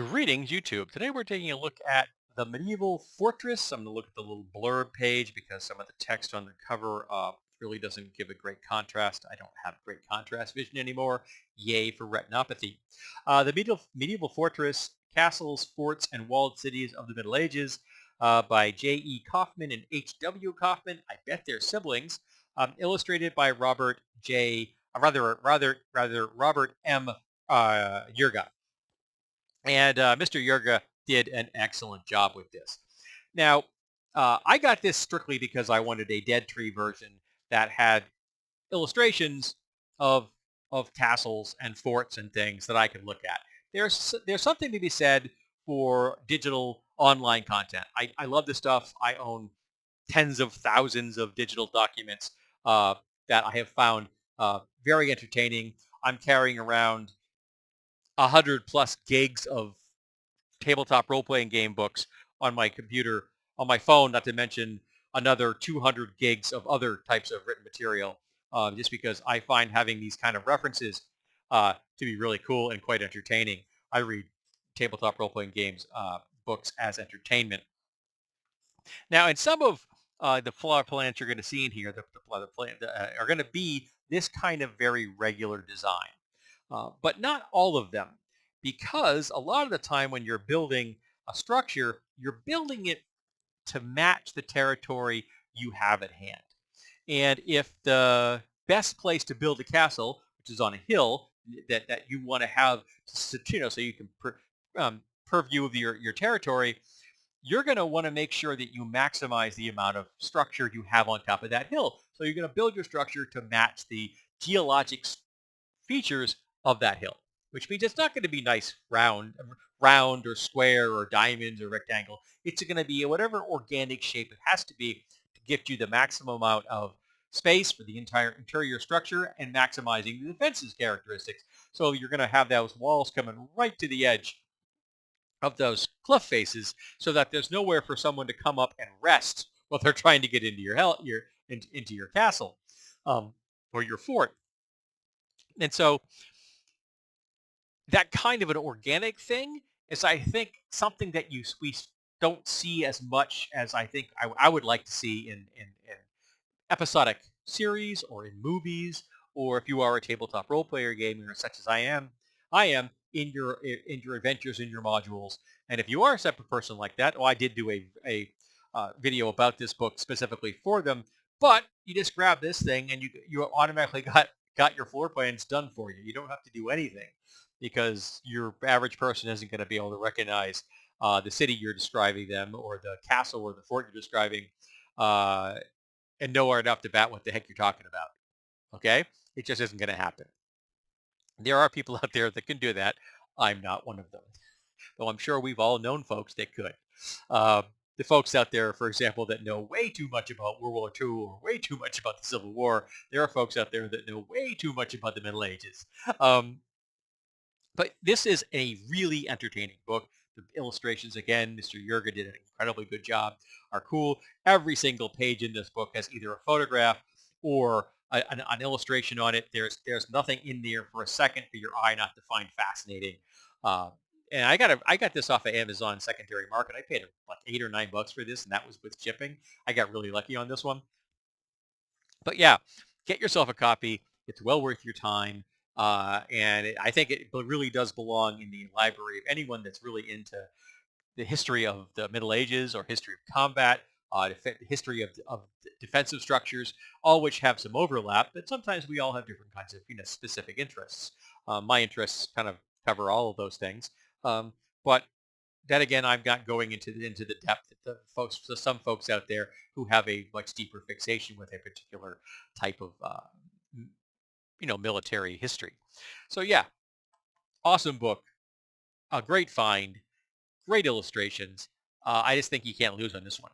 Greetings, YouTube. Today we're taking a look at the medieval fortress. I'm going to look at the little blurb page because some of the text on the cover really doesn't give a great contrast. I don't have great contrast vision anymore. Yay for retinopathy. The medieval fortress, castles, forts, and walled cities of the Middle Ages by J.E. Kaufman and H.W. Kaufman. I bet they're siblings. Illustrated by Robert J. Robert M. Yurga. And Mr. Yurga did an excellent job with this. Now, I got this strictly because I wanted a Dead Tree version that had illustrations of castles and forts and things that I could look at. There's something to be said for digital online content. I love this stuff. I own tens of thousands of digital documents uh, that I have found very entertaining. I'm carrying around 100+ gigs of tabletop role-playing game books on my computer, on my phone, not to mention another 200 gigs of other types of written material, just because I find having these kind of references to be really cool and quite entertaining. I read tabletop role-playing games books as entertainment. Now, in some of the floor plans you're going to see in here, are going to be this kind of very regular design. But not all of them, because a lot of the time when you're building a structure, you're building it to match the territory you have at hand. And if the best place to build a castle, which is on a hill that you want to have, so you can purview of your territory, you're going to want to make sure that you maximize the amount of structure you have on top of that hill. So you're going to build your structure to match the geologic features of that hill, which means it's not going to be nice round or square or diamonds or rectangle. It's going to be whatever organic shape it has to be to give you the maximum amount of space for the entire interior structure and maximizing the defense's characteristics. So you're going to have those walls coming right to the edge of those cliff faces so that there's nowhere for someone to come up and rest while they're trying to get into into your castle um, or your fort. And so that kind of an organic thing is, I think, something that we don't see as much as I think I would like to see in episodic series or in movies, or if you are a tabletop role player gamer such as I am in your adventures in your modules. And if you are a separate person like that, I did do a video about this book specifically for them. But you just grab this thing and you automatically got your floor plans done for you. You don't have to do anything because your average person isn't going to be able to recognize the city you're describing them or the castle or the fort you're describing uh, and know right off the bat what the heck you're talking about. Okay? It just isn't going to happen. There are people out there that can do that. I'm not one of them. Though I'm sure we've all known folks that could. Uh, the folks out there, for example, that know way too much about World War II or way too much about the Civil War, there are folks out there that know way too much about the Middle Ages. But this is a really entertaining book. The illustrations, again, Mr. Yurga did an incredibly good job, are cool. Every single page in this book has either a photograph or an illustration on it. There's nothing in there for a second for your eye not to find fascinating. Uh, and I got this off of Amazon secondary market. I paid like $8 or $9 for this, and that was with shipping. I got really lucky on this one. But yeah, get yourself a copy. It's well worth your time. I think it really does belong in the library of anyone that's really into the history of the Middle Ages or history of combat, the history of defensive structures, all which have some overlap, but sometimes we all have different kinds of specific interests. My interests kind of cover all of those things. But then again, I'm not going into the depth that some folks out there who have a much deeper fixation with a particular type of military history. So yeah, awesome book, a great find, great illustrations. I just think you can't lose on this one.